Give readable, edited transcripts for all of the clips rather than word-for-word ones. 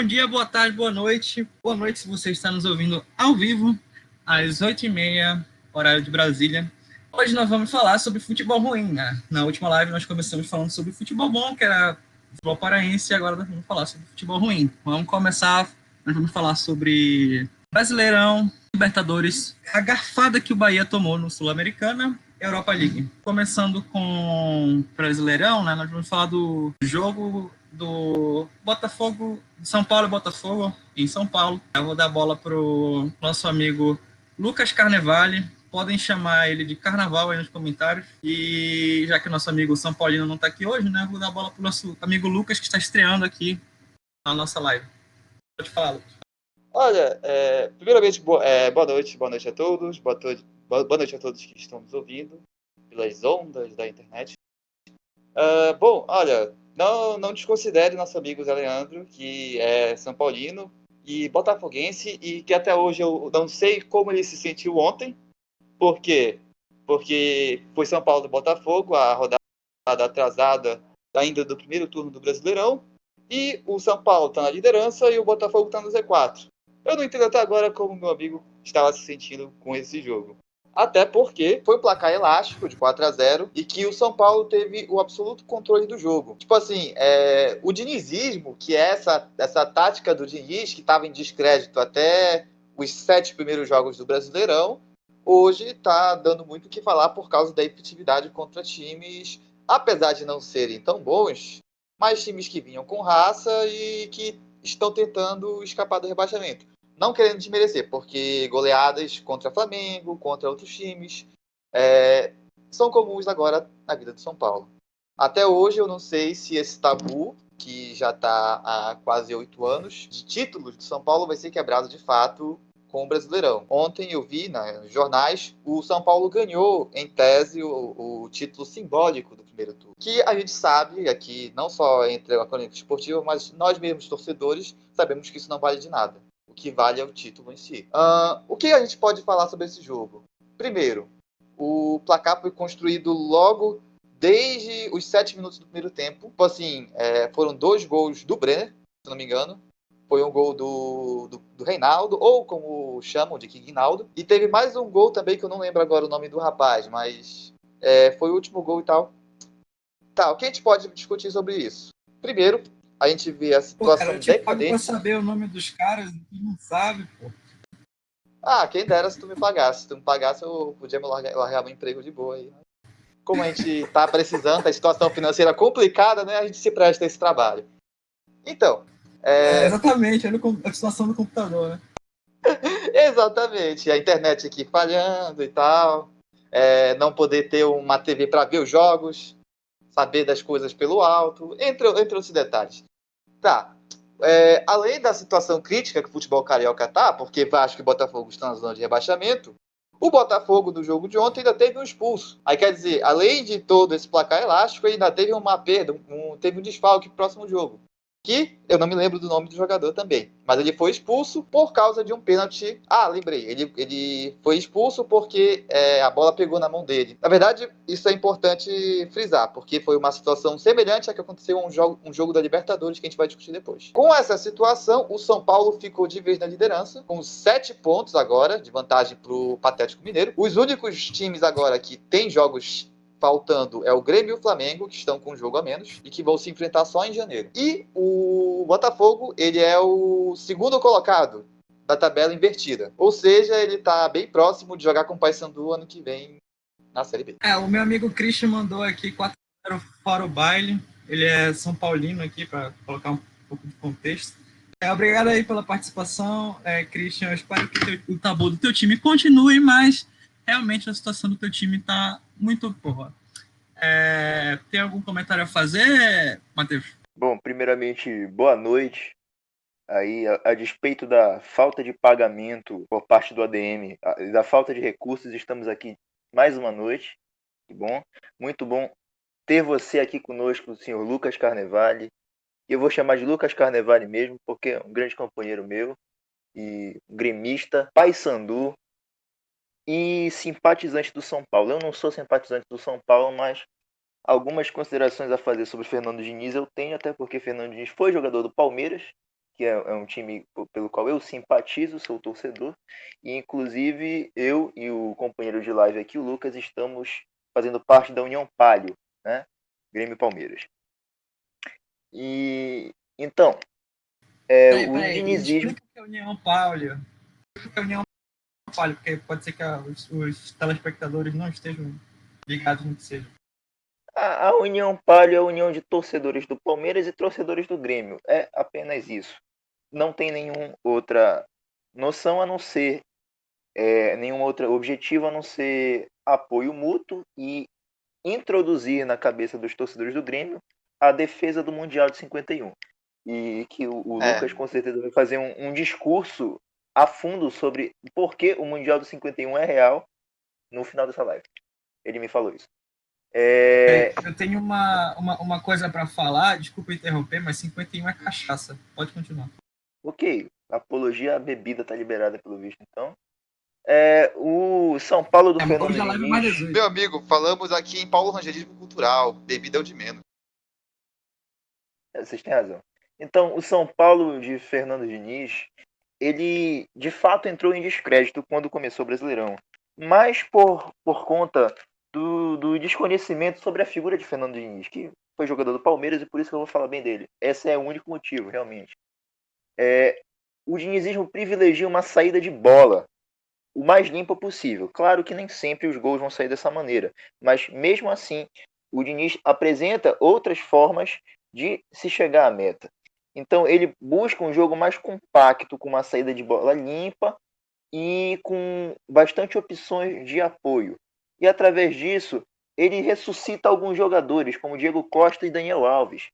Bom dia, boa tarde, boa noite. Boa noite se você está nos ouvindo ao vivo, às 8h30, horário de Brasília. Hoje nós vamos falar sobre futebol ruim, né? Na última live nós começamos falando sobre futebol bom, que era futebol paraense, e agora nós vamos falar sobre futebol ruim. Vamos começar, nós vamos falar sobre Brasileirão, Libertadores, a garfada que o Bahia tomou no Sul-Americana, Europa League. Começando com Brasileirão, né? Nós vamos falar do jogo do Botafogo, São Paulo e Botafogo, em São Paulo. Eu vou dar a bola pro nosso amigo Lucas Carnevale. Podem chamar ele de Carnaval aí nos comentários. E já que o nosso amigo São Paulino não está aqui hoje, né? Vou dar a bola pro nosso amigo Lucas, que está estreando aqui na nossa live. Pode falar, Lucas. Olha, primeiramente, boa noite a todos, boa noite a todos que estão nos ouvindo pelas ondas da internet. Bom, olha, não desconsidere nosso amigo Zé Leandro, que é São Paulino e botafoguense, e que até hoje eu não sei como ele se sentiu ontem. Por quê? Porque foi São Paulo e Botafogo, a rodada atrasada ainda do primeiro turno do Brasileirão, e o São Paulo está na liderança e o Botafogo está no Z4. Eu não entendo até agora como meu amigo estava se sentindo com esse jogo. Até porque foi um placar elástico de 4-0 e que o São Paulo teve o absoluto controle do jogo. Tipo assim, o dinizismo, que é essa tática do Diniz, que estava em descrédito até os 7 primeiros jogos do Brasileirão, hoje está dando muito o que falar por causa da efetividade contra times, apesar de não serem tão bons, mas times que vinham com raça e que estão tentando escapar do rebaixamento. Não querendo desmerecer, porque goleadas contra Flamengo, contra outros times, são comuns agora na vida do São Paulo. Até hoje eu não sei se esse tabu, que já está há quase 8 anos, de títulos do São Paulo vai ser quebrado de fato com o Brasileirão. Ontem eu vi nos jornais, o São Paulo ganhou, em tese, o título simbólico do primeiro turno. Que a gente sabe aqui, não só entre a crônica esportiva, mas nós mesmos torcedores, sabemos que isso não vale de nada. O que vale é o título em si. O que a gente pode falar sobre esse jogo? Primeiro, o placar foi construído logo desde os 7 minutos do primeiro tempo. Tipo assim, foram 2 gols do Brenner, se não me engano. Foi um gol do Reinaldo, ou como chamam, de Quignaldo. E teve mais um gol também, que eu não lembro agora o nome do rapaz, mas foi o último gol e tal. Tá, o que a gente pode discutir sobre isso? Primeiro, a gente vê a situação Pô, cara, eu te pago pra decadente. saber o nome dos caras, tu não sabe, pô. Quem dera se tu me pagasse. Se tu me pagasse, eu podia largar meu emprego de boa aí. Como a gente tá precisando, a situação financeira complicada, né? A gente se presta a esse trabalho. Então. Exatamente, olha a situação do computador, né? Exatamente. A internet aqui falhando e tal. Não poder ter uma TV para ver os jogos, saber das coisas pelo alto, entre outros detalhes. Tá. Além da situação crítica que o futebol carioca tá, porque Vasco e Botafogo estão na zona de rebaixamento, o Botafogo do jogo de ontem ainda teve um expulso. Aí quer dizer, além de todo esse placar elástico, ainda teve uma perda, teve um desfalque pro próximo jogo. Que eu não me lembro do nome do jogador também. Mas ele foi expulso por causa de um pênalti. Lembrei. Ele foi expulso porque a bola pegou na mão dele. Na verdade, isso é importante frisar, porque foi uma situação semelhante à que aconteceu um jogo da Libertadores, que a gente vai discutir depois. Com essa situação, o São Paulo ficou de vez na liderança, com 7 pontos agora, de vantagem para o Patético Mineiro. Os únicos times agora que têm jogos faltando é o Grêmio e o Flamengo, que estão com um jogo a menos e que vão se enfrentar só em janeiro. E o Botafogo, ele é o segundo colocado da tabela invertida. Ou seja, ele está bem próximo de jogar com o Paysandu ano que vem na Série B. O meu amigo Christian mandou aqui 4-0 fora o baile. Ele é São Paulino aqui, para colocar um pouco de contexto. Obrigado aí pela participação, Christian. Eu espero que o tabu do teu time continue, mas realmente a situação do teu time está muito porra. Tem algum comentário a fazer, Matheus? Bom, primeiramente, boa noite. Aí, a despeito da falta de pagamento por parte do ADM, da falta de recursos, estamos aqui mais uma noite. Muito bom ter você aqui conosco, o senhor Lucas Carnevale. Eu vou chamar de Lucas Carnevale mesmo, porque é um grande companheiro meu, e gremista, paysandu e simpatizante do São Paulo. Eu não sou simpatizante do São Paulo, mas algumas considerações a fazer sobre Fernando Diniz eu tenho, até porque Fernando Diniz foi jogador do Palmeiras, que é um time pelo qual eu simpatizo, sou torcedor, e inclusive eu e o companheiro de live aqui, o Lucas, estamos fazendo parte da União Palio, né? Grêmio Palmeiras. E então, o Peraí, dinizismo. explica o que é União Palio. Explica o que é União Palio, porque pode ser que os telespectadores não estejam ligados no que seja. A União Palio é a união de torcedores do Palmeiras e torcedores do Grêmio. É apenas isso. Não tem nenhuma outra noção a não ser, nenhum outro objetivo a não ser apoio mútuo e introduzir na cabeça dos torcedores do Grêmio a defesa do Mundial de 51. E que o Lucas com certeza vai fazer um discurso a fundo sobre por que o Mundial de 51 é real no final dessa live. Ele me falou isso. Eu tenho uma coisa para falar, desculpa interromper, mas 51 é cachaça. Pode continuar. Ok, apologia à bebida tá liberada pelo visto, então. O São Paulo do Fernando Diniz. Meu amigo, falamos aqui em Paulo Rangelismo Cultural. Bebida é o de menos. Vocês têm razão. Então, o São Paulo de Fernando Diniz, ele de fato entrou em descrédito quando começou o Brasileirão. Mas por conta do desconhecimento sobre a figura de Fernando Diniz, que foi jogador do Palmeiras e por isso que eu vou falar bem dele. Esse é o único motivo, realmente. O dinizismo privilegia uma saída de bola o mais limpa possível. Claro que nem sempre os gols vão sair dessa maneira, mas mesmo assim, o Diniz apresenta outras formas de se chegar à meta. Então ele busca um jogo mais compacto, com uma saída de bola limpa e com bastante opções de apoio. E através disso, ele ressuscita alguns jogadores, como Diego Costa e Daniel Alves,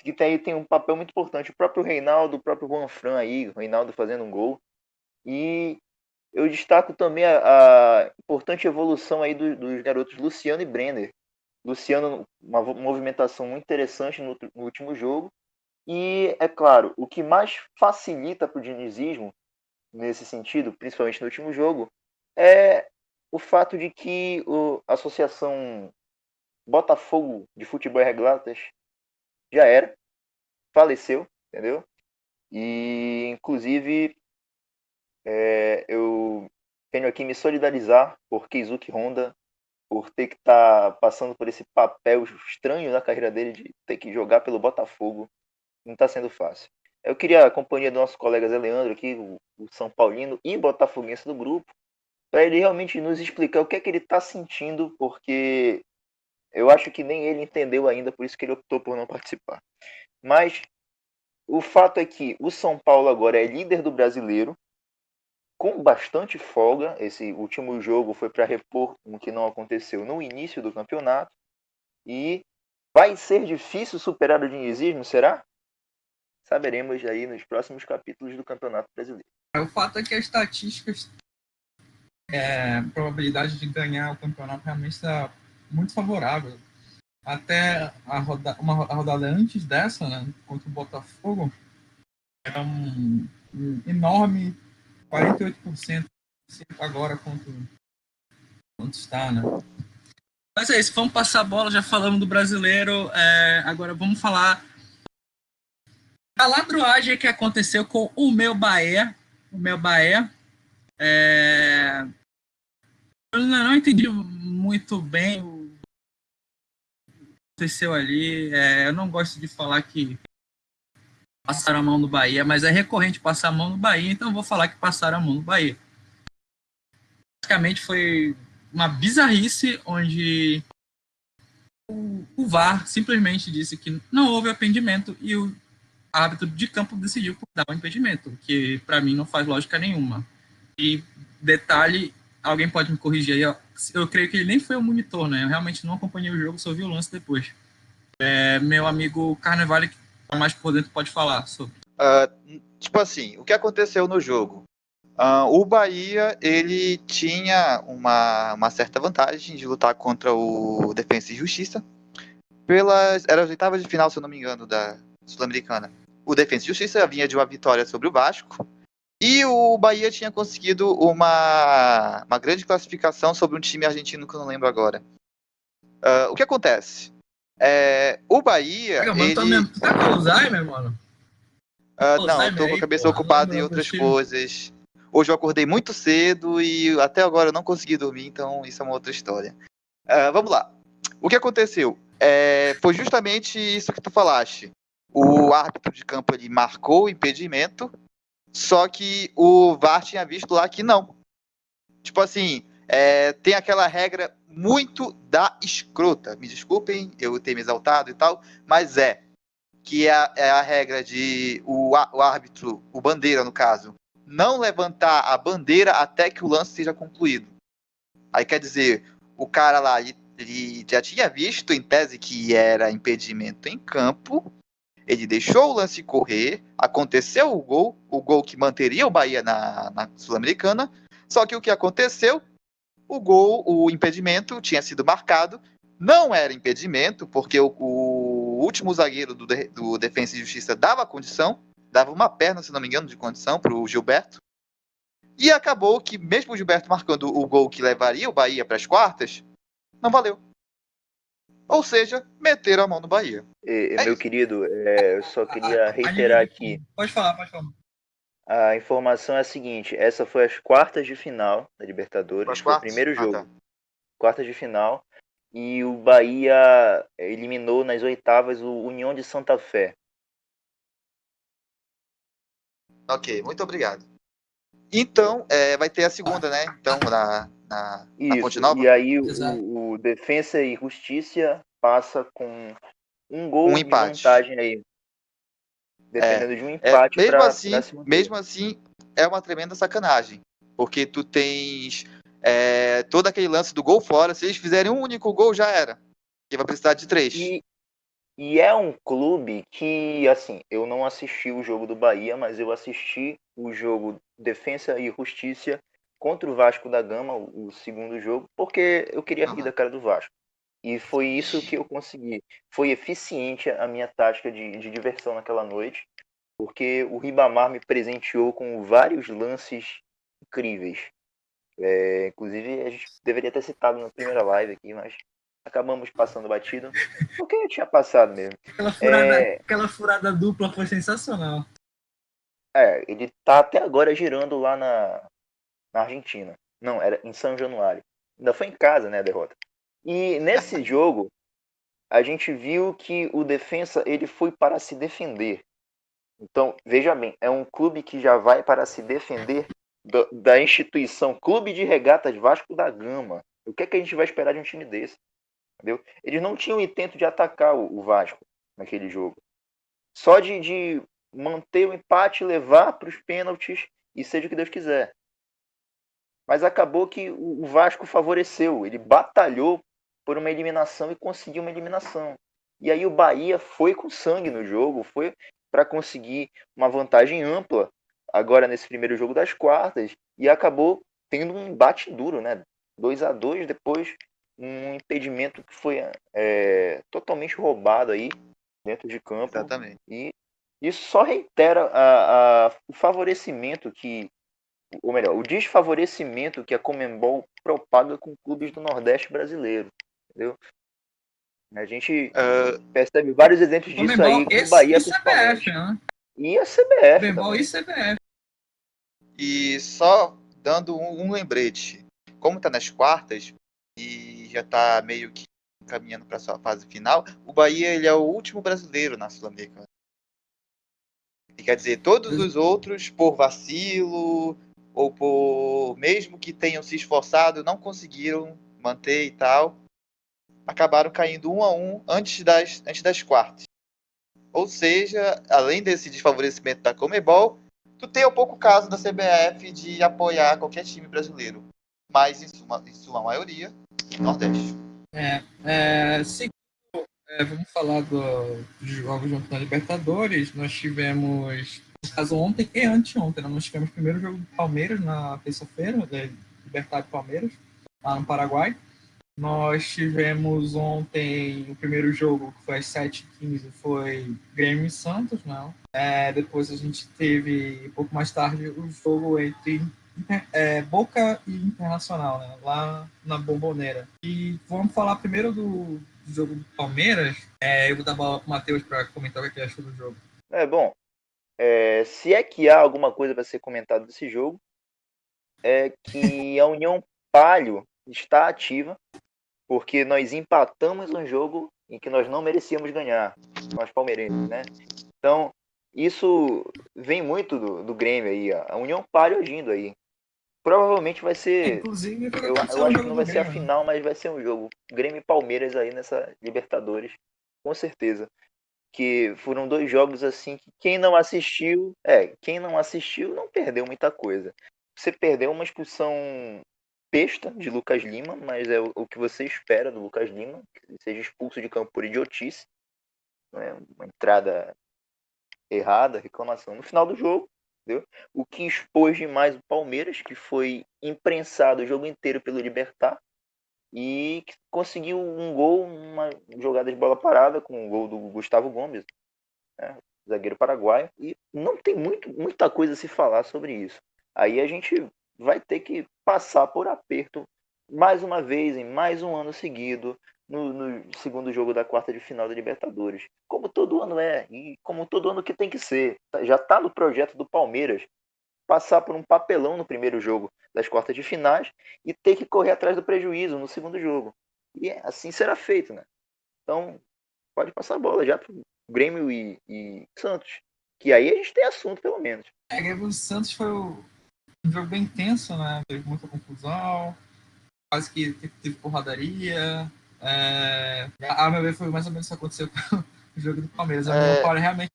que tem um papel muito importante. O próprio Reinaldo, o próprio Juan Fran aí, o Reinaldo fazendo um gol. E eu destaco também a importante evolução aí dos garotos Luciano e Brenner. Luciano, uma movimentação muito interessante no último jogo. E, é claro, o que mais facilita para o dinizismo, nesse sentido, principalmente no último jogo, é o fato de que a Associação Botafogo de Futebol e Regulatas já era, faleceu, entendeu? E, inclusive, eu tenho aqui me solidarizar por Keisuke Honda, por ter que estar passando por esse papel estranho na carreira dele de ter que jogar pelo Botafogo. Não está sendo fácil. Eu queria a companhia do nosso colega Zé Leandro aqui, o São Paulino e botafoguense do grupo, para ele realmente nos explicar o que é que ele está sentindo, porque eu acho que nem ele entendeu ainda, por isso que ele optou por não participar. Mas o fato é que o São Paulo agora é líder do Brasileiro, com bastante folga. Esse último jogo foi para repor o que não aconteceu no início do campeonato. E vai ser difícil superar o dinizismo, será? Saberemos aí nos próximos capítulos do Campeonato Brasileiro. O fato é que as estatísticas, a probabilidade de ganhar o campeonato realmente está muito favorável. Até a rodada antes dessa, né, contra o Botafogo, era um enorme 48%. Agora quanto está, né? Mas é isso, vamos passar a bola, já falamos do brasileiro, agora vamos falar a ladroagem que aconteceu com o meu Bahia. Eu não entendi muito bem o que aconteceu ali. Eu não gosto de falar que passaram a mão no Bahia, mas é recorrente passar a mão no Bahia, então eu vou falar que passaram a mão no Bahia. Basicamente foi uma bizarrice onde o VAR simplesmente disse que não houve impedimento e o árbitro de campo decidiu dar o impedimento, que para mim não faz lógica nenhuma. E detalhe, alguém pode me corrigir aí, eu creio que ele nem foi o monitor, né? Eu realmente não acompanhei o jogo, só vi o lance depois. Meu amigo Carnevale, que tá mais por dentro, pode falar sobre. Tipo assim, o que aconteceu no jogo? O Bahia, ele tinha uma certa vantagem de lutar contra o Defensa e Justiça. Era as oitavas de final, se eu não me engano, da Sul-Americana. O Defensa e Justiça vinha de uma vitória sobre o Vasco. E o Bahia tinha conseguido uma grande classificação sobre um time argentino que eu não lembro agora. O que acontece? O Bahia... Tu tá com Alzheimer, mano? Não, eu tô com a cabeça ocupada em outras coisas. Hoje eu acordei muito cedo e até agora eu não consegui dormir, então isso é uma outra história. Vamos lá. O que aconteceu? Foi justamente isso que tu falaste. O árbitro de campo ele marcou o impedimento, só que o VAR tinha visto lá que não. Tipo assim, tem aquela regra muito da escrota. Me desculpem eu ter me exaltado e tal, mas que é a regra de o árbitro, o bandeira no caso, não levantar a bandeira até que o lance seja concluído. Aí quer dizer, o cara lá, ele já tinha visto em tese que era impedimento em campo, ele deixou o lance correr, aconteceu o gol que manteria o Bahia na Sul-Americana, só que o que aconteceu? O impedimento tinha sido marcado, não era impedimento, porque o último zagueiro do Defensa e Justiça dava condição, dava uma perna, se não me engano, de condição para o Gilberto, e acabou que, mesmo o Gilberto marcando o gol que levaria o Bahia para as quartas, não valeu. Ou seja, meteram a mão no Bahia. Meu querido, eu só queria reiterar aqui. Pode falar. A informação é a seguinte: essa foi as quartas de final da Libertadores. Foi o primeiro jogo. Tá. Quartas de final. E o Bahia eliminou nas oitavas o União de Santa Fé. Ok, muito obrigado. Então, vai ter a segunda, né? Então, na Fonte Nova. E aí o Defensa e Justiça passa com um gol de vantagem aí. Dependendo de um empate para se manter. Mesmo assim, é uma tremenda sacanagem. Porque tu tens todo aquele lance do gol fora. Se eles fizerem um único gol, já era. E vai precisar de 3. E é um clube que, assim, eu não assisti o jogo do Bahia, mas eu assisti o jogo Defensa e Justiça contra o Vasco da Gama, o segundo jogo, porque eu queria rir da cara do Vasco. E foi isso que eu consegui. Foi eficiente a minha tática de diversão naquela noite, porque o Ribamar me presenteou com vários lances incríveis. Inclusive, a gente deveria ter citado na primeira live aqui, mas acabamos passando batido, porque eu tinha passado mesmo. Aquela furada dupla foi sensacional. Ele tá até agora girando lá na Argentina. Não, era em São Januário. Ainda foi em casa, né, a derrota. E nesse jogo, a gente viu que o Defensa ele foi para se defender. Então, veja bem, é um clube que já vai para se defender da instituição Clube de Regatas Vasco da Gama. O que é que a gente vai esperar de um time desse? Entendeu? Eles não tinham intento de atacar o Vasco naquele jogo. Só de manter o empate, levar para os pênaltis e seja o que Deus quiser. Mas acabou que o Vasco favoreceu. Ele batalhou por uma eliminação e conseguiu uma eliminação. E aí o Bahia foi com sangue no jogo, foi para conseguir uma vantagem ampla agora nesse primeiro jogo das quartas e acabou tendo um embate duro, né? 2-2, depois um impedimento que foi totalmente roubado aí dentro de campo. Exatamente. E isso só reitera o favorecimento que, ou melhor, o desfavorecimento que a Conmebol propaga com clubes do Nordeste brasileiro, entendeu? A gente percebe vários exemplos disso Conmebol aí com o Bahia principalmente. CBF, né? E a CBF Conmebol também. e CBF. E só dando um lembrete, como está nas quartas e já está meio que caminhando para a sua fase final, o Bahia ele é o último brasileiro na Sul-Americana. E quer dizer, todos os outros, por vacilo ou por mesmo que tenham se esforçado, não conseguiram manter e tal, acabaram caindo 1-1 antes das quartas. Ou seja, além desse desfavorecimento da Conmebol, tu tem um pouco o caso da CBF de apoiar qualquer time brasileiro, mas em sua maioria, Nordeste. Vamos falar dos jogos junto na Libertadores. Nós tivemos, no caso ontem e anteontem, nós tivemos o primeiro jogo do Palmeiras na terça-feira, Libertad Palmeiras, lá no Paraguai. Nós tivemos ontem o primeiro jogo, que foi às 7h15, foi Grêmio e Santos, não. Depois a gente teve, um pouco mais tarde, o jogo entre Boca e Internacional, né, lá na Bombonera. E vamos falar primeiro do jogo do Palmeiras. Eu vou dar bola para o Matheus para comentar o que achou do jogo. Bom, Se é que há alguma coisa para ser comentada desse jogo, é que a União Palio está ativa, porque nós empatamos um jogo em que nós não merecíamos ganhar, nós palmeirenses, né? Então, isso vem muito do Grêmio aí, a União Palio agindo aí. Provavelmente vai ser, Inclusive, foi o que eu aconteceu no acho que jogo não do vai ser a Grêmio, né? final, mas vai ser um jogo Grêmio e Palmeiras aí nessa Libertadores, com certeza. Que foram 2 jogos assim que quem não assistiu não perdeu muita coisa. Você perdeu uma expulsão besta de Lucas Lima, mas é o que você espera do Lucas Lima, que ele seja expulso de campo por idiotice, né? Uma entrada errada, reclamação no final do jogo, entendeu? O que expôs demais o Palmeiras, que foi imprensado o jogo inteiro pelo Libertad e que conseguiu um gol, uma jogada de bola parada com o gol do Gustavo Gomes, né, zagueiro paraguaio, e não tem muita coisa a se falar sobre isso. Aí a gente vai ter que passar por aperto mais uma vez, em mais um ano seguido, no segundo jogo da quarta de final da Libertadores. Como todo ano e como todo ano que tem que ser. Já está no projeto do Palmeiras passar por um papelão no primeiro jogo das quartas de finais e ter que correr atrás do prejuízo no segundo jogo. E assim será feito, né? Então, pode passar a bola já pro Grêmio e Santos. Que aí a gente tem assunto, pelo menos. Grêmio e Santos foi um jogo bem tenso, né? Teve muita confusão, quase que teve porradaria. A meu ver, foi mais ou menos isso que aconteceu com o jogo do Palmeiras. A União Palio realmente,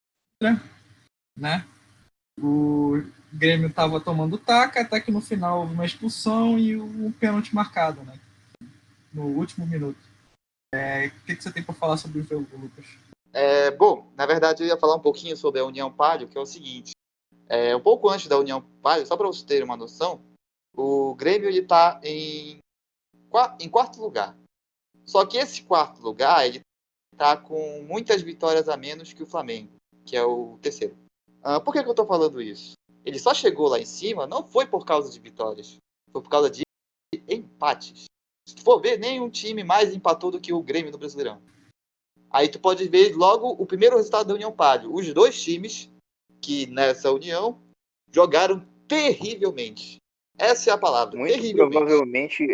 né? O Grêmio estava tomando taca, até que no final houve uma expulsão e um pênalti marcado, né? No último minuto. O que você tem para falar sobre o jogo, Lucas? Bom, na verdade eu ia falar um pouquinho sobre a União Palio, que é o seguinte. Um pouco antes da União Palio, só para vocês terem uma noção, o Grêmio está em quarto lugar. Só que esse quarto lugar, ele está com muitas vitórias a menos que o Flamengo, que é o terceiro. Por que eu estou falando isso? Ele só chegou lá em cima, não foi por causa de vitórias, foi por causa de empates. Se tu for ver, nenhum time mais empatou do que o Grêmio no Brasileirão. Aí tu pode ver logo o primeiro resultado da União Palio. Os 2 times que nessa união jogaram terrivelmente. Essa é a palavra, Muito terrivelmente. provavelmente,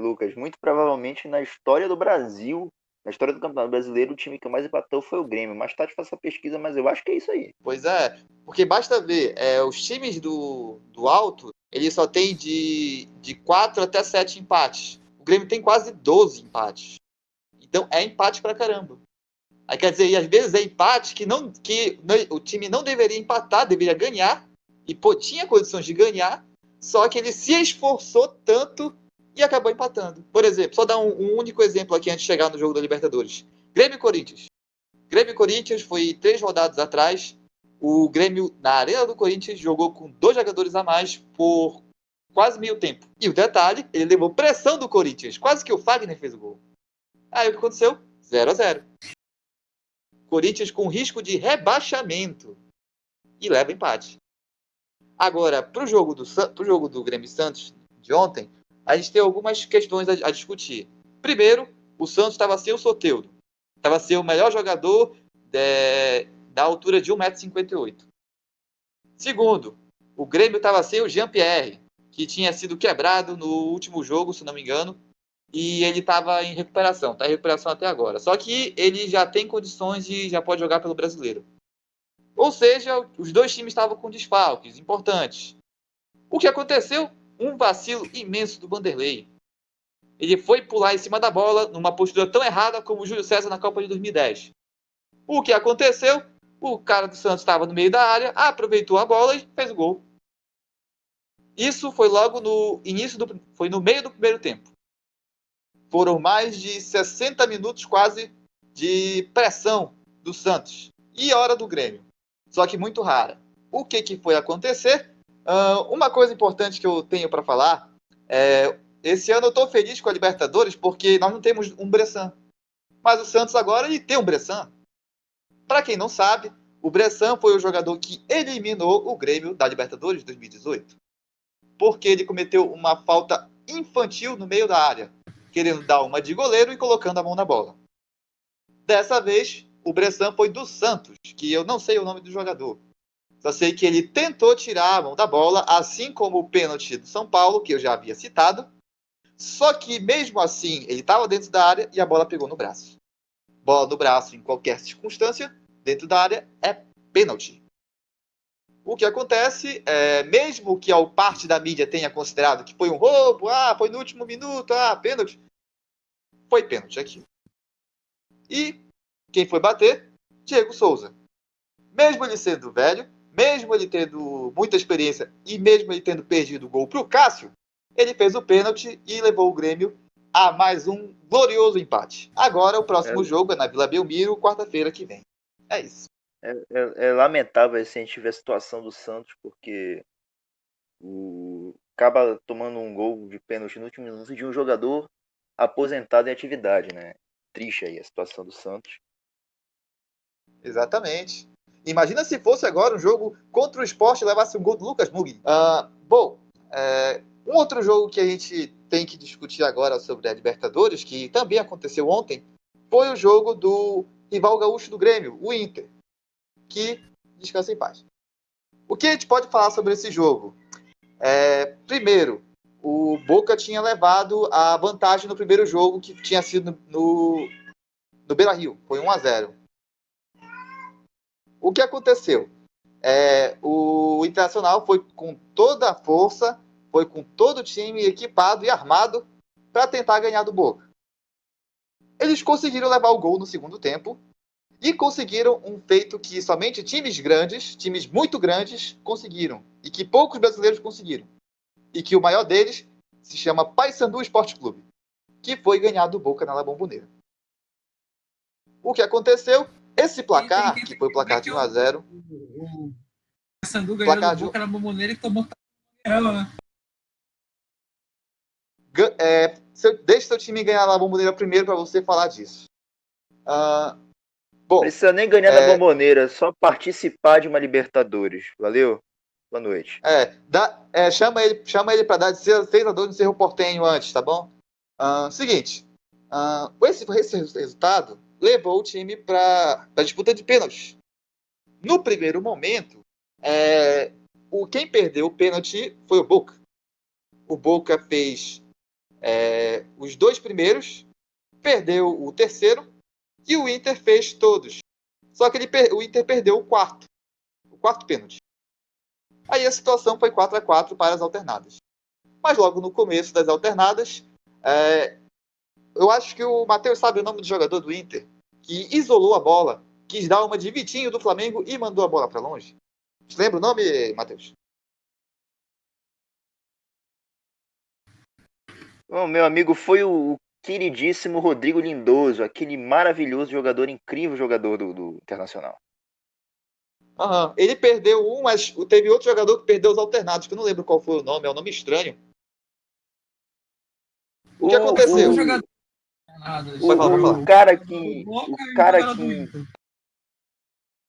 Lucas, muito provavelmente na história do Brasil, na história do Campeonato Brasileiro, o time que mais empatou foi o Grêmio. Mais tarde faço a pesquisa, mas eu acho que é isso aí. Pois é, porque basta ver, os times do alto, eles só tem de 4 até 7 empates. O Grêmio tem quase 12 empates. Então é empate pra caramba. Aí quer dizer, e às vezes é empate que o time não deveria empatar, deveria ganhar, e tinha condições de ganhar, só que ele se esforçou tanto e acabou empatando. Por exemplo, só dar um único exemplo aqui antes de chegar no jogo da Libertadores. Grêmio e Corinthians. Grêmio e Corinthians foi 3 rodadas atrás. O Grêmio, na Arena do Corinthians, jogou com 2 jogadores a mais por quase meio tempo. E o detalhe, ele levou pressão do Corinthians. Quase que o Fagner fez o gol. Aí o que aconteceu? 0-0. Corinthians com risco de rebaixamento. E leva empate. Agora, para o jogo do Grêmio Santos de ontem, a gente tem algumas questões a discutir. Primeiro, o Santos estava sem o Soteldo. Estava sem o melhor jogador da altura de 1,58 m. Segundo, o Grêmio estava sem o Jean-Pierre, que tinha sido quebrado no último jogo, se não me engano, e ele estava em recuperação. Está em recuperação até agora. Só que ele já tem condições e já pode jogar pelo Brasileiro. Ou seja, os 2 times estavam com desfalques importantes. O que aconteceu? Um vacilo imenso do Vanderlei. Ele foi pular em cima da bola numa postura tão errada como o Júlio César na Copa de 2010. O que aconteceu? O cara do Santos estava no meio da área, aproveitou a bola e fez o gol. Isso foi logo no início foi no meio do primeiro tempo. Foram mais de 60 minutos quase de pressão do Santos. E a hora do Grêmio. Só que muito rara. O que foi acontecer? Uma coisa importante que eu tenho para falar esse ano eu estou feliz com a Libertadores porque nós não temos um Bressan. Mas o Santos agora ele tem um Bressan. Para quem não sabe, o Bressan foi o jogador que eliminou o Grêmio da Libertadores de 2018. Porque ele cometeu uma falta infantil no meio da área, querendo dar uma de goleiro e colocando a mão na bola. Dessa vez, o Bressan foi do Santos, que eu não sei o nome do jogador. Só sei que ele tentou tirar a mão da bola, assim como o pênalti do São Paulo, que eu já havia citado. Só que mesmo assim, ele estava dentro da área e a bola pegou no braço. Bola no braço em qualquer circunstância, dentro da área, é pênalti. O que acontece, mesmo que a parte da mídia tenha considerado que foi um roubo, foi no último minuto, pênalti, foi pênalti aqui. E quem foi bater? Diego Souza. Mesmo ele sendo velho, mesmo ele tendo muita experiência e mesmo ele tendo perdido o gol para o Cássio, ele fez o pênalti e levou o Grêmio a mais um glorioso empate. Agora o próximo jogo é na Vila Belmiro, quarta-feira que vem. É isso. É lamentável assim, a gente ver a situação do Santos, porque acaba tomando um gol de pênalti no último minuto de um jogador aposentado em atividade, né? Triste aí a situação do Santos. Exatamente. Imagina se fosse agora um jogo contra o Sport e levasse um gol do Lucas Mugni. Um outro jogo que a gente tem que discutir agora sobre a Libertadores, que também aconteceu ontem, foi o jogo do rival gaúcho do Grêmio, o Inter, que descansa em paz. O que a gente pode falar sobre esse jogo? Primeiro, o Boca tinha levado a vantagem no primeiro jogo, que tinha sido no Beira-Rio, foi 1-0. O que aconteceu? O Internacional foi com toda a força, foi com todo o time equipado e armado para tentar ganhar do Boca. Eles conseguiram levar o gol no segundo tempo e conseguiram um feito que somente times grandes, times muito grandes, conseguiram e que poucos brasileiros conseguiram. E que o maior deles se chama Paysandu Esporte Clube, que foi ganhar do Boca na La Bombonera. O que aconteceu? Esse placar, que foi o placar de 1-0... O Sandu ganhou do Boca na Bombonera e tomou né? Deixa seu time ganhar a Bombonera primeiro para você falar disso. Precisa nem ganhar da Bombonera, só participar de uma Libertadores. Valeu? Boa noite. Chama ele para dar de 6-2 no Cerro Porteño antes, tá bom? Seguinte, esse resultado levou o time para a disputa de pênaltis. No primeiro momento, quem perdeu o pênalti foi o Boca. O Boca fez os 2 primeiros, perdeu o terceiro e o Inter fez todos. Só que o Inter perdeu o quarto pênalti. Aí a situação foi 4-4 para as alternadas. Mas logo no começo das alternadas, eu acho que o Matheus sabe o nome do jogador do Inter, que isolou a bola, quis dar uma de Vitinho do Flamengo e mandou a bola para longe. Você lembra o nome, Matheus? Bom, meu amigo, foi o queridíssimo Rodrigo Lindoso, aquele maravilhoso jogador, incrível jogador do Internacional. Ele perdeu mas teve outro jogador que perdeu os alternados, que eu não lembro qual foi o nome, é um nome estranho. O que aconteceu?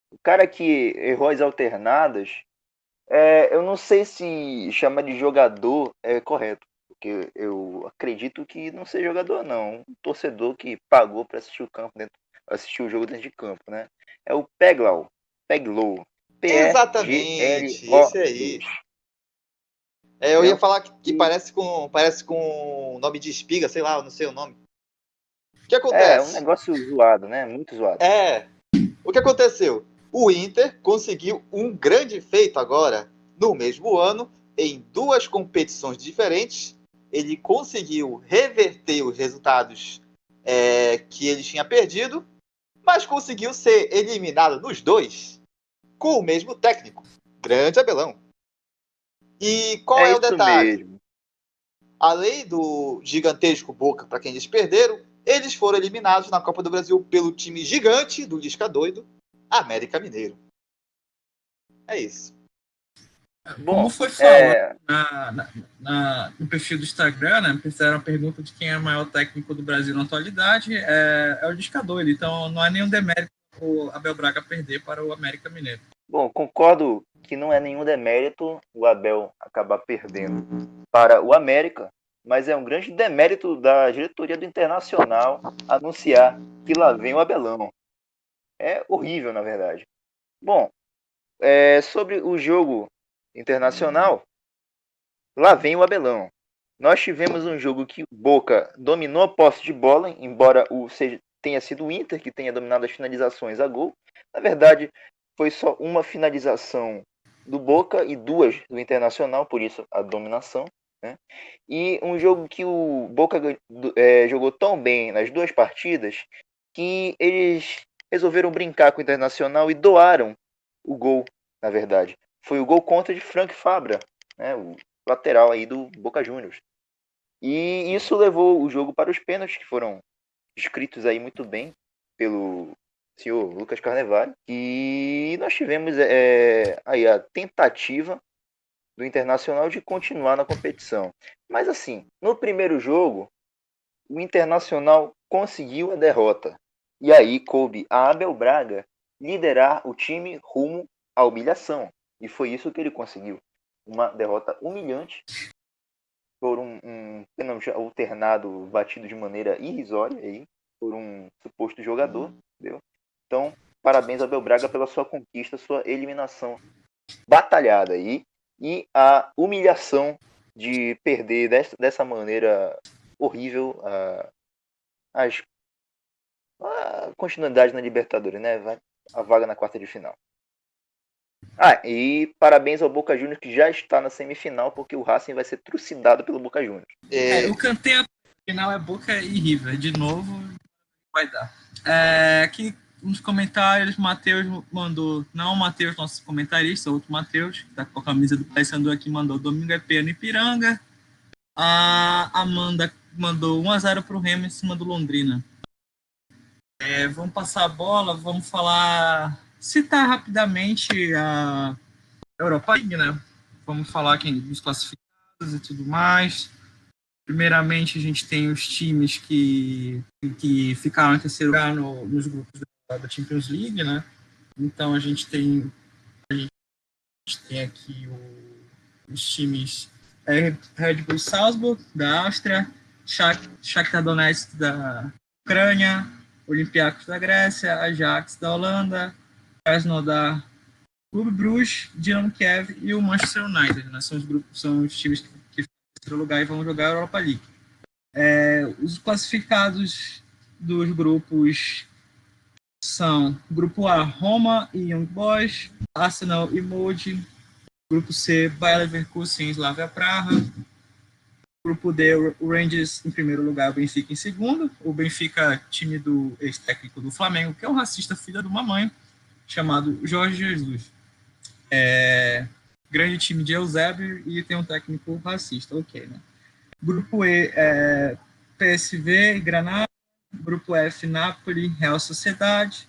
O cara que errou as alternadas, eu não sei se chamar de jogador é correto, porque eu acredito que não seja jogador, não. Um torcedor que pagou para assistir o jogo dentro de campo, né? É o Peglow. Exatamente, esse aí. Eu ia falar que parece com nome de espiga, sei lá, eu não sei o nome. O que acontece? É um negócio zoado, né? Muito zoado. O que aconteceu? O Inter conseguiu um grande feito agora, no mesmo ano, em 2 competições diferentes. Ele conseguiu reverter os resultados que ele tinha perdido, mas conseguiu ser eliminado nos 2 com o mesmo técnico, Grande Abelão. E qual é o detalhe? Mesmo. Além do gigantesco Boca, para quem eles perderam, eles foram eliminados na Copa do Brasil pelo time gigante do Lisca Doido, América Mineiro. É isso. Como foi falado no perfil do Instagram, né? Fizeram a pergunta de quem é o maior técnico do Brasil na atualidade, é o Lisca Doido. Então não é nenhum demérito o Abel Braga perder para o América Mineiro. Bom, concordo que não é nenhum demérito o Abel acabar perdendo para o América, mas é um grande demérito da diretoria do Internacional anunciar que lá vem o Abelão. É horrível, na verdade. Bom, Sobre o jogo internacional, lá vem o Abelão. Nós tivemos um jogo que o Boca dominou a posse de bola, embora tenha sido o Inter que tenha dominado as finalizações a gol. Na verdade, foi só uma finalização do Boca e 2 do Internacional, por isso a dominação. Né? E um jogo que o Boca jogou tão bem nas 2 partidas que eles resolveram brincar com o Internacional e doaram o gol, na verdade. Foi o gol contra de Frank Fabra, né? O lateral aí do Boca Juniors. E isso levou o jogo para os pênaltis, que foram descritos aí muito bem pelo senhor Lucas Carnevale. E nós tivemos aí a tentativa do Internacional de continuar na competição. Mas assim, no primeiro jogo, o Internacional conseguiu a derrota. E aí coube a Abel Braga liderar o time rumo à humilhação. E foi isso que ele conseguiu. Uma derrota humilhante por um pênalti alternado batido de maneira irrisória aí, por um suposto jogador. Entendeu? Então, parabéns a Abel Braga pela sua conquista, sua eliminação batalhada aí. E a humilhação de perder dessa maneira horrível a continuidade na Libertadores, né? A vaga na quarta de final. E parabéns ao Boca Juniors que já está na semifinal, porque o Racing vai ser trucidado pelo Boca Juniors. Eu cantei a final, é Boca e River. De novo, vai dar. Aqui nos comentários, Matheus mandou, não o Matheus, nosso comentarista, outro Matheus, que tá com a camisa do Paysandu aqui, mandou domingo é pena Ipiranga. A Amanda mandou 1-0 pro Remo em cima do Londrina. Vamos passar a bola, vamos citar rapidamente a Europa League, né? Vamos falar quem dos classificados e tudo mais. Primeiramente, a gente tem os times que ficaram em terceiro lugar nos grupos da Champions League, né? Então, a gente tem aqui os times Red Bull Salzburg, da Áustria, Shakhtar Donetsk, da Ucrânia, Olympiacos da Grécia, Ajax da Holanda, Krasnodar, Clube Bruges, Dinamo Kiev e o Manchester United, né? São os times que ficam em terceiro lugar e vão jogar a Europa League. Os classificados dos grupos são Grupo A, Roma e Young Boys, Arsenal e Molde, Grupo C, Bayer Leverkusen e Slavia Praha, Grupo D, o Rangers em primeiro lugar, o Benfica em segundo, o Benfica, time do ex-técnico do Flamengo, que é um racista filho de uma mãe, chamado Jorge Jesus. Grande time de Eusébio e tem um técnico racista, ok, né? Grupo E, PSV e Granada. Grupo F, Napoli, Real Sociedade.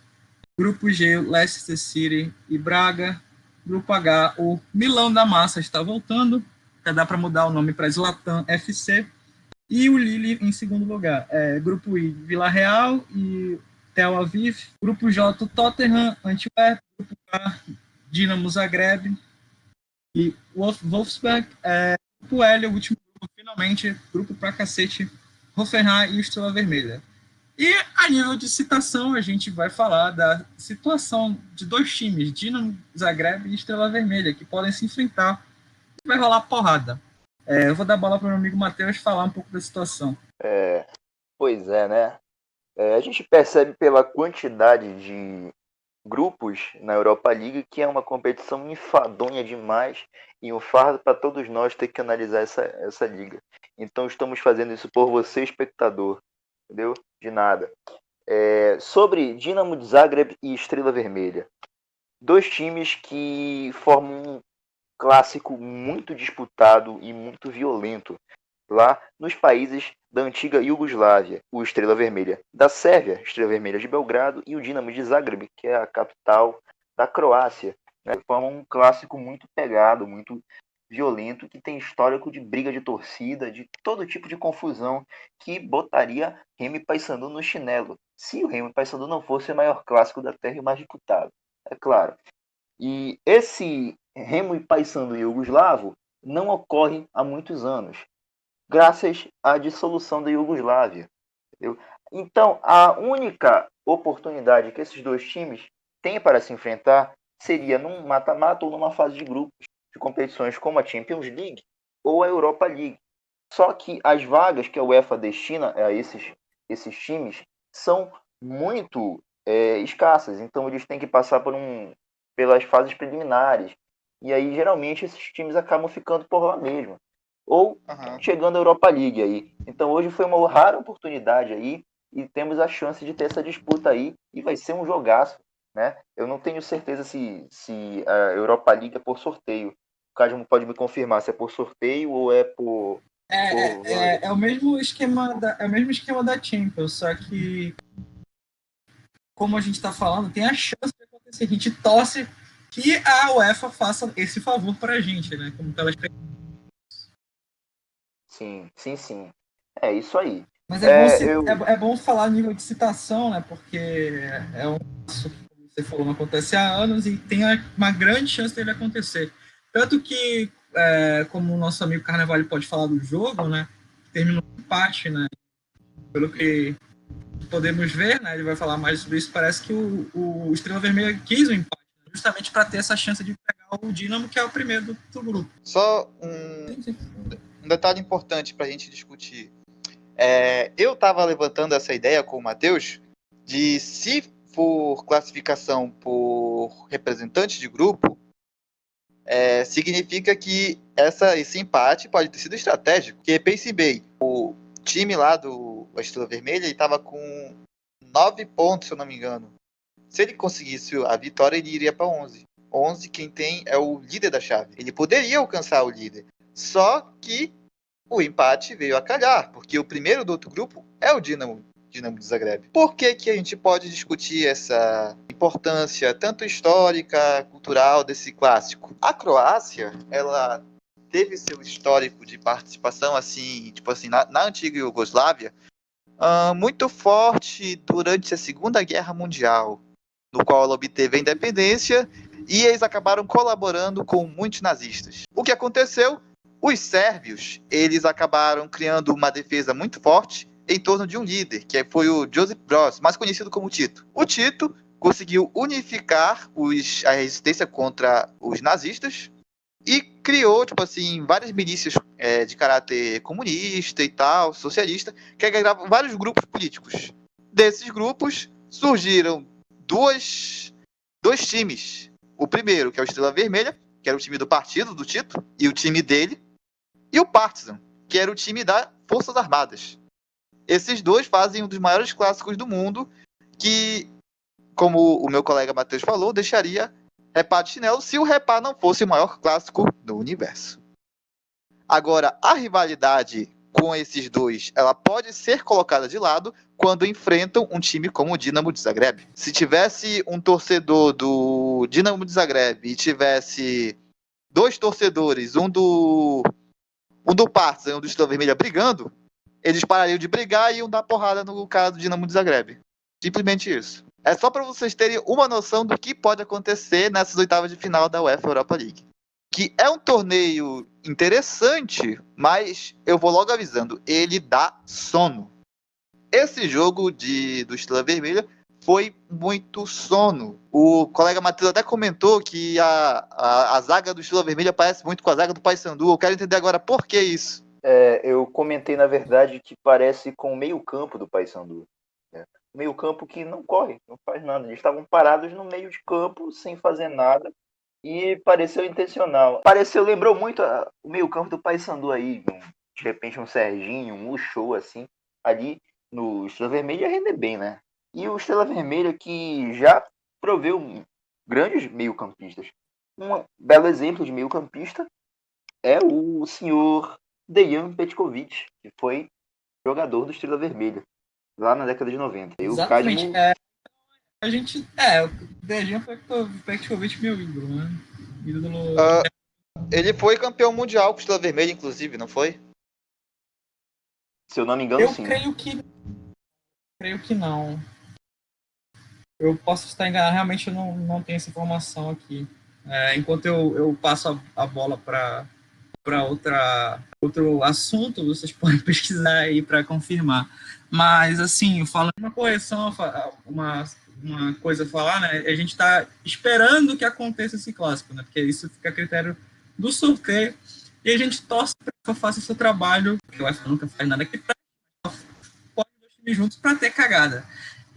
Grupo G, Leicester City e Braga. Grupo H, o Milão da Massa está voltando. Dá para mudar o nome para Zlatan FC. E o Lille em segundo lugar. Grupo I, Vila Real e Tel Aviv. Grupo J, Tottenham, Antwerp. Grupo K, Dinamo Zagreb e Wolfsburg. Grupo L, o último grupo, finalmente, grupo pra cacete, Hoffenheim e Estrela Vermelha. E a nível de citação, a gente vai falar da situação de 2 times, Dinamo Zagreb e Estrela Vermelha, que podem se enfrentar e vai rolar porrada. Eu vou dar a bola para o meu amigo Matheus falar um pouco da situação. Pois é, né? A gente percebe pela quantidade de grupos na Europa League que é uma competição enfadonha demais e um fardo para todos nós ter que analisar essa liga. Então estamos fazendo isso por você, espectador. Entendeu? De nada. Sobre Dinamo de Zagreb e Estrela Vermelha. 2 times que formam um clássico muito disputado e muito violento lá nos países da antiga Iugoslávia. O Estrela Vermelha da Sérvia, Estrela Vermelha de Belgrado e o Dinamo de Zagreb, que é a capital da Croácia. Né? Formam um clássico muito pegado, muito violento, que tem histórico de briga de torcida, de todo tipo de confusão, que botaria Remo e Paysandu no chinelo, se o Remo e Paysandu não fosse o maior clássico da terra e o mais disputado, é claro. E esse Remo e Paysandu iugoslavo não ocorre há muitos anos, graças à dissolução da Iugoslávia. Entendeu? Então, a única oportunidade que esses 2 times têm para se enfrentar seria num mata-mata ou numa fase de grupos de competições como a Champions League ou a Europa League. Só que as vagas que a UEFA destina a esses times são muito escassas, então eles têm que passar pelas fases preliminares. E aí, geralmente, esses times acabam ficando por lá mesmo. Ou chegando à Europa League aí. Então, hoje foi uma rara oportunidade aí e temos a chance de ter essa disputa aí e vai ser um jogaço, né? Eu não tenho certeza se a Europa League é por sorteio. O Cadmo pode me confirmar se é por sorteio ou é por vaga. É o mesmo esquema da Champions, só que, como a gente está falando, tem a chance de acontecer. A gente torce que a UEFA faça esse favor para a gente, né? Como pelas... Sim, sim, sim. É isso aí. Mas Eu... é bom falar a nível de citação, né? Porque é um passo que, como você falou, não acontece há anos e tem uma grande chance dele acontecer. Tanto que, como o nosso amigo Carnevale pode falar do jogo, né? Terminou um empate, né? Pelo que podemos ver, né? Ele vai falar mais sobre isso. Parece que o Estrela Vermelha quis o empate, né, justamente para ter essa chance de pegar o Dinamo, que é o primeiro do grupo. Só um detalhe importante para a gente discutir. Eu estava levantando essa ideia com o Matheus de, se for classificação por representante de grupo, significa que esse empate pode ter sido estratégico. Porque pense bem, o time lá do Estrela Vermelha estava com 9 pontos, se eu não me engano. Se ele conseguisse a vitória, ele iria para 11. 11, quem tem é o líder da chave. Ele poderia alcançar o líder. Só que o empate veio a calhar, porque o primeiro do outro grupo é o Dinamo de Zagreb. Por que a gente pode discutir essa importância tanto histórica, cultural desse clássico? A Croácia, ela teve seu histórico de participação assim, tipo assim, na antiga Iugoslávia, muito forte durante a Segunda Guerra Mundial, no qual ela obteve a independência e eles acabaram colaborando com muitos nazistas. O que aconteceu? Os sérvios, eles acabaram criando uma defesa muito forte em torno de um líder, que foi o Josip Broz, mais conhecido como Tito. O Tito conseguiu unificar a resistência contra os nazistas e criou, tipo assim, várias milícias de caráter comunista e tal, socialista, que agregavam vários grupos políticos. Desses grupos surgiram dois times. O primeiro, que é o Estrela Vermelha, que era o time do partido do Tito, e o time dele, e o Partizan, que era o time das Forças Armadas. Esses dois fazem um dos maiores clássicos do mundo, que, como o meu colega Matheus falou, deixaria Repá de chinelo se o Repá não fosse o maior clássico do universo. Agora, a rivalidade com esses dois, ela pode ser colocada de lado quando enfrentam um time como o Dinamo de Zagreb. Se tivesse um torcedor do Dinamo de Zagreb e tivesse dois torcedores, um do Partizan e um do Estrela Vermelha brigando, eles parariam de brigar e iam dar porrada no cara do Dinamo de Zagreb. Simplesmente isso. É só para vocês terem uma noção do que pode acontecer nessas oitavas de final da UEFA Europa League. Que é um torneio interessante, mas eu vou logo avisando, ele dá sono. Esse jogo do Estrela Vermelha foi muito sono. O colega Matheus até comentou que a zaga do Estrela Vermelha parece muito com a zaga do Paysandu. Eu quero entender agora por que isso. Eu comentei, na verdade, que parece com o meio-campo do Paysandu. Meio-campo que não corre, não faz nada. Eles estavam parados no meio de campo, sem fazer nada. E pareceu intencional. Lembrou muito o meio-campo do Paysandu aí. De repente, um Serginho, um Uchoa, assim. Ali no Estrela Vermelha ia render bem, né? E o Estrela Vermelha que já proveu grandes meio-campistas. Um belo exemplo de meio-campista é o senhor Dejan Petkovic, que foi jogador do Estrela Vermelha, lá na década de 90. E Exatamente. o O Dejan Petkovic, meu ídolo, né? Ídolo... Ele foi campeão mundial com o Estrela Vermelha, inclusive, não foi? Se eu não me engano, eu sim. Creio que não. Eu posso estar enganado, realmente eu não tenho essa informação aqui. Enquanto eu passo a bola para outro assunto, vocês podem pesquisar aí para confirmar. Mas, assim, falando uma correção, uma coisa a falar, né? A gente está esperando que aconteça esse clássico, né? Porque isso fica a critério do sorteio e a gente torce para que eu faça o seu trabalho, que o UEFA nunca faz nada que pode dois times juntos para ter cagada.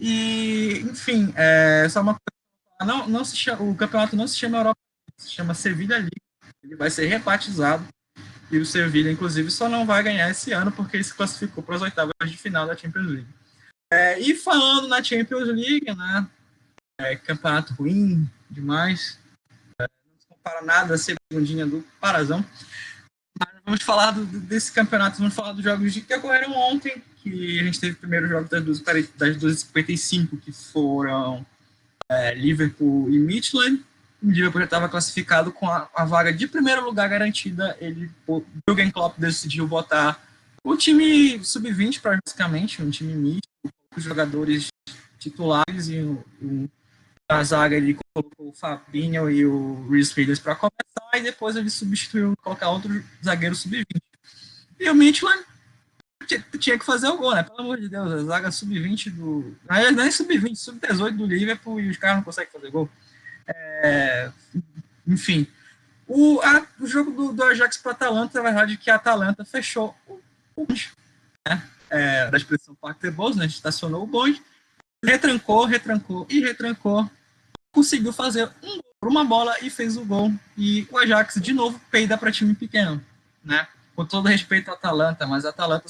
E, enfim, só uma coisa, não se chama, o campeonato não se chama Europa, se chama Sevilha League. Ele vai ser rebatizado e o Sevilha, inclusive, só não vai ganhar esse ano porque ele se classificou para as oitavas de final da Champions League. E falando na Champions League, né? Campeonato ruim demais. Não se compara nada a segundinha do Parazão. Mas vamos falar desse campeonato, vamos falar dos jogos que ocorreram ontem, que a gente teve o primeiro jogo das 2h55, que foram Liverpool e Midtjylland. O Liverpool já estava classificado com a vaga de primeiro lugar garantida. O Jürgen Klopp decidiu botar o time sub-20, basicamente, um time misto, com os jogadores titulares e a zaga ele colocou o Fabinho e o Reece Williams para começar e depois ele substituiu colocar outro zagueiro sub-20. E o Midtjylland tinha que fazer o gol, né? Pelo amor de Deus, a zaga sub-20 do... Não é sub-20, sub-18 do Liverpool e os caras não conseguem fazer gol. Enfim, o jogo do Ajax para a Atalanta, na verdade, que a Atalanta fechou o bonde, né? Da expressão Parque de Bols, né? Estacionou o bonde, retrancou, conseguiu fazer uma bola e fez o gol. E o Ajax, de novo, peida para time pequeno, né? Com todo respeito à Atalanta, mas a Atalanta,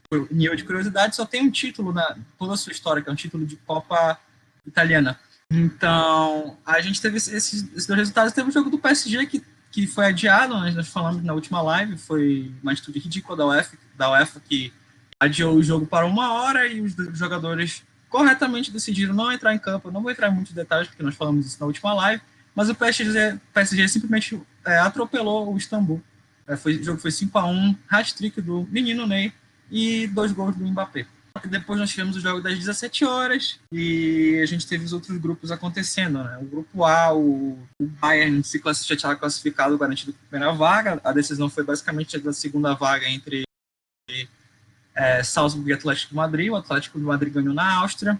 por nível de curiosidade, só tem um título na toda a sua história, que é um título de Copa Italiana. Então, a gente teve esses dois resultados. Teve o jogo do PSG que foi adiado, nós falamos na última live, foi uma atitude ridícula da UEFA que adiou o jogo para 1 hora e os jogadores corretamente decidiram não entrar em campo. Eu não vou entrar em muitos detalhes, porque nós falamos isso na última live, mas o PSG simplesmente atropelou o Istambul. O jogo foi 5-1, hat-trick do menino Ney e 2 gols do Mbappé. Depois nós tivemos o jogo das 17 horas e a gente teve os outros grupos acontecendo, né? O grupo A, o Bayern já tinha classificado, garantido a primeira vaga. A decisão foi basicamente a da segunda vaga entre Salzburg e Atlético de Madrid. O Atlético de Madrid ganhou na Áustria.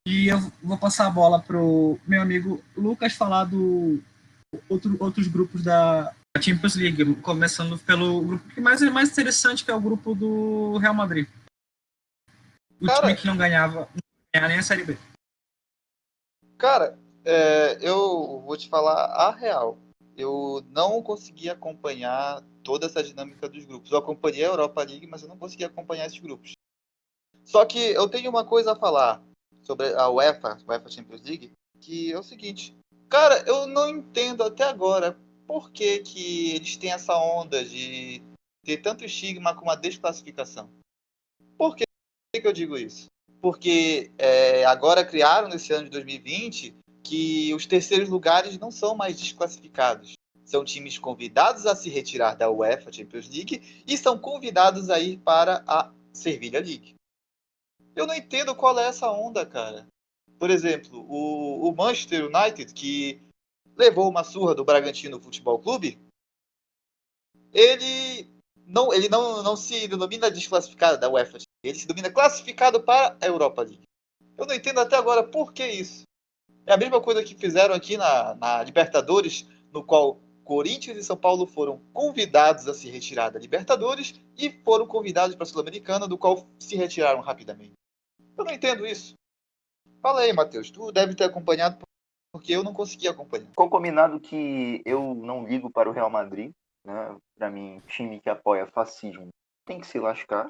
E eu vou passar a bola pro meu amigo Lucas falar outros grupos da Champions League, começando pelo grupo que mais interessante, que é o grupo do Real Madrid. O time que não ganhava nem a Série B. Cara, eu vou te falar a real. Eu não consegui acompanhar toda essa dinâmica dos grupos. Eu acompanhei a Europa League, mas eu não consegui acompanhar esses grupos. Só que eu tenho uma coisa a falar sobre a UEFA Champions League, que é o seguinte. Cara, eu não entendo até agora por que eles têm essa onda de ter tanto estigma com a desclassificação. Por que eu digo isso? Porque agora criaram nesse ano de 2020 que os terceiros lugares não são mais desclassificados. São times convidados a se retirar da UEFA Champions League e são convidados a ir para a Sevilha League. Eu não entendo qual é essa onda, cara. Por exemplo, o Manchester United, que levou uma surra do Bragantino Futebol Clube, ele não se denomina desclassificado da UEFA. Ele se denomina classificado para a Europa League. Eu não entendo até agora por que isso. É a mesma coisa que fizeram aqui na Libertadores, no qual Corinthians e São Paulo foram convidados a se retirar da Libertadores e foram convidados para a Sul-Americana, do qual se retiraram rapidamente. Eu não entendo isso. Fala aí, Matheus. Tu deve ter acompanhado, porque eu não consegui acompanhar. Ficou combinado que eu não ligo para o Real Madrid, né? Para mim, time que apoia fascismo tem que se lascar.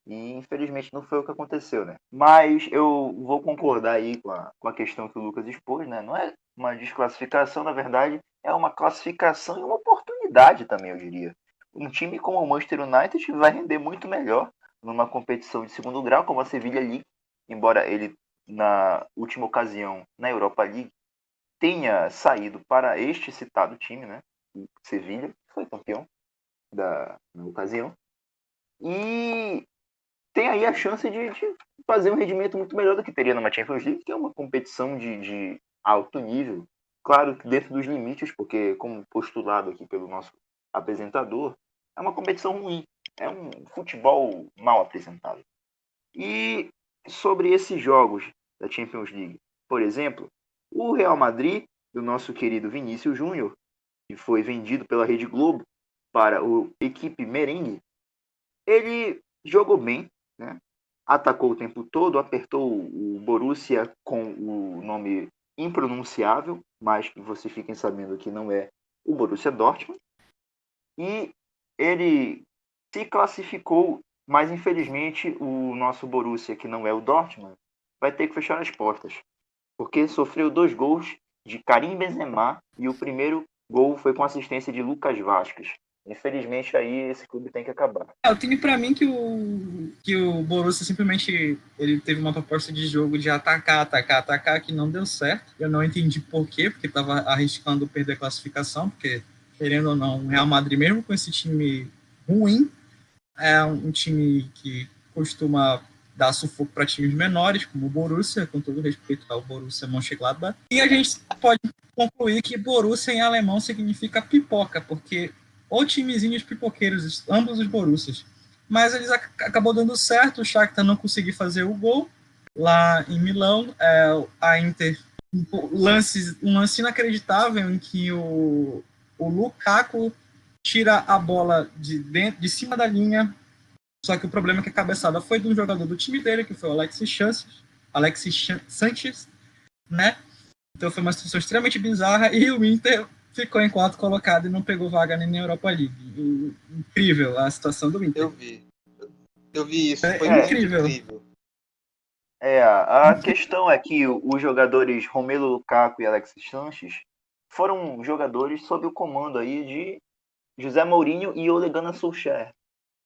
E infelizmente não foi o que aconteceu, né? Mas eu vou concordar aí com a questão que o Lucas expôs, né? Não é uma desclassificação, na verdade, é uma classificação e uma oportunidade também, eu diria. Um time como o Manchester United vai render muito melhor numa competição de segundo grau, como a Sevilha League, embora ele, na última ocasião, na Europa League, tenha saído para este citado time, né? O Sevilha, que foi campeão na ocasião. E tem aí a chance de fazer um rendimento muito melhor do que teria numa Champions League, que é uma competição de alto nível. Claro que dentro dos limites, porque, como postulado aqui pelo nosso apresentador, é uma competição ruim. É um futebol mal apresentado. E sobre esses jogos da Champions League, Por exemplo, o Real Madrid, do nosso querido Vinícius Júnior, que foi vendido pela Rede Globo para o equipe merengue, ele jogou bem, né? Atacou o tempo todo, apertou o Borussia com o nome impronunciável, mas que vocês fiquem sabendo que não é o Borussia Dortmund. E ele se classificou, mas infelizmente o nosso Borussia, que não é o Dortmund, vai ter que fechar as portas, porque sofreu 2 gols de Karim Benzema e o primeiro gol foi com assistência de Lucas Vazquez. Infelizmente aí esse clube tem que acabar. Eu tenho pra mim que o Borussia simplesmente ele teve uma proposta de jogo de atacar, que não deu certo. Eu não entendi por quê, porque estava arriscando perder a classificação, porque, querendo ou não, o Real Madrid, mesmo com esse time ruim, é um time que costuma dar sufoco para times menores, como o Borussia, com todo respeito ao Borussia Mönchengladbach. E a gente pode concluir que Borussia em alemão significa pipoca, porque ou timezinhos pipoqueiros, ambos os Borussias. Mas eles acabou dando certo, o Shakhtar não conseguiu fazer o gol lá em Milão, a Inter um lance inacreditável em que o Lukaku tira a bola de cima da linha, só que o problema é que a cabeçada foi de um jogador do time dele, que foi o Alexis Sanchez, né? Então foi uma situação extremamente bizarra e o Inter ficou em quarto colocado e não pegou vaga nem na Europa League. Incrível a situação do Inter. Eu vi isso, foi incrível. incrível. A questão é que os jogadores Romelu Lukaku e Alexis Sanchez foram jogadores sob o comando aí de José Mourinho e Ole Gunnar Solskjaer.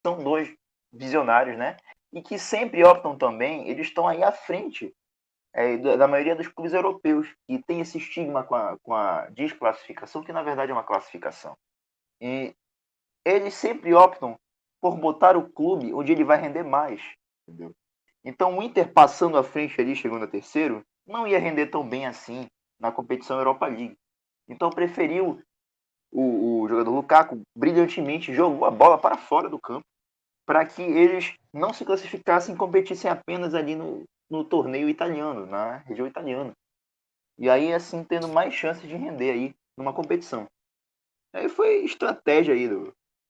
São 2 visionários, né? E que sempre optam também, eles estão aí à frente da maioria dos clubes europeus, que tem esse estigma com a desclassificação, que na verdade é uma classificação. E eles sempre optam por botar o clube onde ele vai render mais, entendeu? Então o Inter passando à frente ali, chegando a terceiro, não ia render tão bem assim na competição Europa League. Então preferiu o jogador Lukaku brilhantemente jogou a bola para fora do campo para que eles não se classificassem e competissem apenas ali no torneio italiano, na região italiana. E aí, assim, tendo mais chances de render aí numa competição. Aí foi estratégia aí,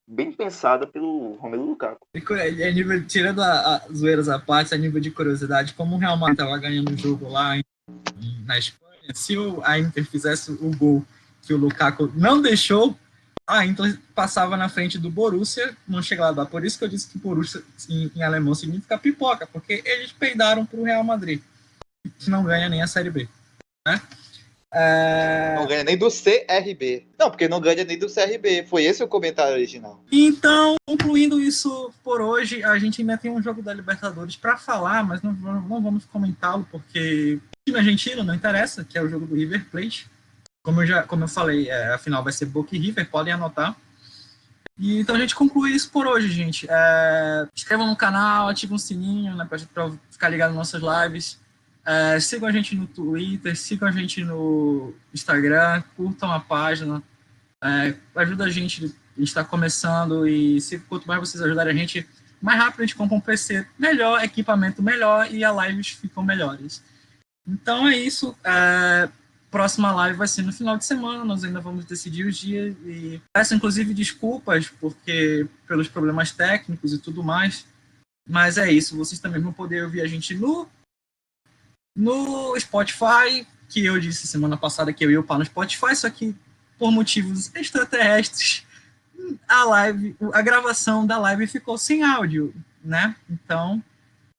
bem pensada pelo Romelu Lukaku. Tirando as zoeiras à parte, a nível de curiosidade, como o Real Madrid estava ganhando o jogo lá na Espanha, se a Inter fizesse o gol que o Lukaku não deixou, a Inter passava na frente do Borussia Mönchengladbach. Por isso que eu disse que Borussia em alemão significa pipoca, porque eles peidaram para o Real Madrid, que não ganha nem a Série B, né? Não ganha nem do CRB. Não, porque não ganha nem do CRB. Foi esse o comentário original. Então, concluindo isso por hoje, a gente ainda tem um jogo da Libertadores para falar, mas não vamos comentá-lo, porque o time argentino não interessa, que é o jogo do River Plate. Como eu falei, a final vai ser Boca e River, podem anotar. E, então a gente conclui isso por hoje, gente. Inscrevam no canal, ativem o sininho, né, para ficar ligado nas nossas lives. Sigam a gente no Twitter, sigam a gente no Instagram, curtam a página. Ajuda a gente está começando e quanto mais vocês ajudarem a gente, mais rápido a gente compra um PC melhor, equipamento melhor e as lives ficam melhores. Então é isso. Próxima live vai ser no final de semana, nós ainda vamos decidir os dias e peço inclusive desculpas porque pelos problemas técnicos e tudo mais, mas é isso, vocês também vão poder ouvir a gente no Spotify, que eu disse semana passada que eu ia upar no Spotify, só que por motivos extraterrestres a gravação da live ficou sem áudio, né? Então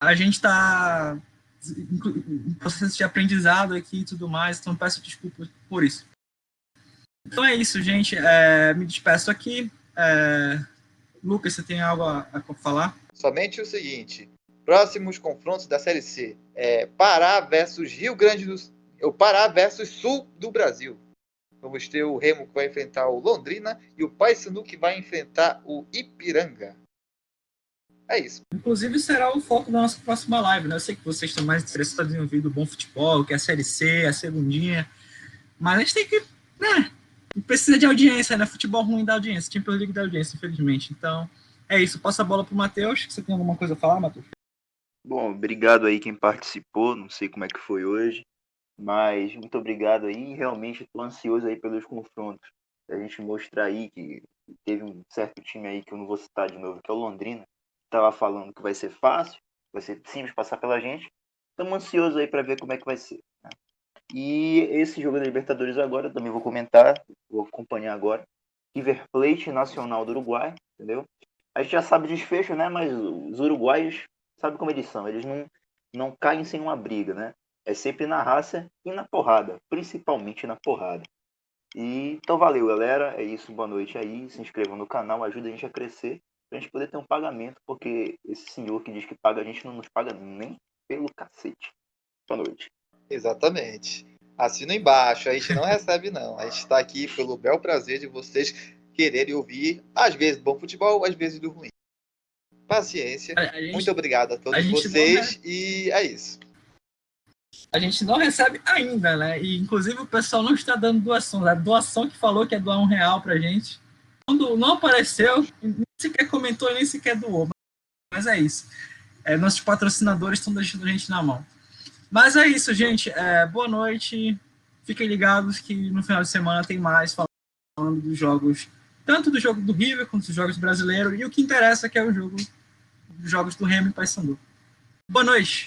a gente está em processo de aprendizado aqui e tudo mais, então peço desculpas por isso. Então é isso, gente. Me despeço aqui. Lucas, você tem algo a falar? Somente o seguinte: próximos confrontos da Série C. Pará versus Rio Grande do Sul. Pará versus Sul do Brasil. Vamos ter o Remo que vai enfrentar o Londrina e o Paysandu que vai enfrentar o Ipiranga. É isso. Inclusive será o foco da nossa próxima live, né? Eu sei que vocês estão mais interessados em ouvir do bom futebol, que é a Série C, a segundinha, mas a gente tem que, né? Precisa de audiência, né? Futebol ruim da audiência, Champions League da audiência, infelizmente. Então, é isso. Passa a bola pro Matheus. Você tem alguma coisa a falar, Matheus? Bom, obrigado aí quem participou. Não sei como é que foi hoje. Mas muito obrigado aí. Realmente estou ansioso aí pelos confrontos. A gente mostrar aí que teve um certo time aí que eu não vou citar de novo, que é o Londrina, estava falando que vai ser fácil, vai ser simples passar pela gente. Estamos ansiosos aí para ver como é que vai ser. Né? E esse jogo da Libertadores agora, também vou comentar, vou acompanhar agora. River Plate Nacional do Uruguai, entendeu? A gente já sabe o desfecho, né? Mas os uruguaios, sabe como eles são? Eles não caem sem uma briga, né? É sempre na raça e na porrada, principalmente na porrada. E então valeu, galera. É isso, boa noite aí. Se inscrevam no canal, ajuda a gente a crescer, pra gente poder ter um pagamento, porque esse senhor que diz que paga a gente não nos paga nem pelo cacete. Boa noite. Exatamente. Assina embaixo, a gente não recebe, não. A gente está aqui pelo bel prazer de vocês quererem ouvir, às vezes, do bom futebol, às vezes do ruim. Paciência. Muito obrigado a a todos gente vocês e é isso. a gente não recebe ainda, né? E inclusive o pessoal não está dando doação. A doação que falou que ia doar R$ 1 pra gente. Quando não apareceu, nem sequer comentou, nem sequer doou. Mas é isso. Nossos patrocinadores estão deixando a gente na mão. Mas é isso, gente. Boa noite. Fiquem ligados que no final de semana tem mais falando dos jogos, tanto do jogo do River quanto dos jogos brasileiros. E o que interessa que é o jogo dos jogos do Remo e Paysandu. Boa noite.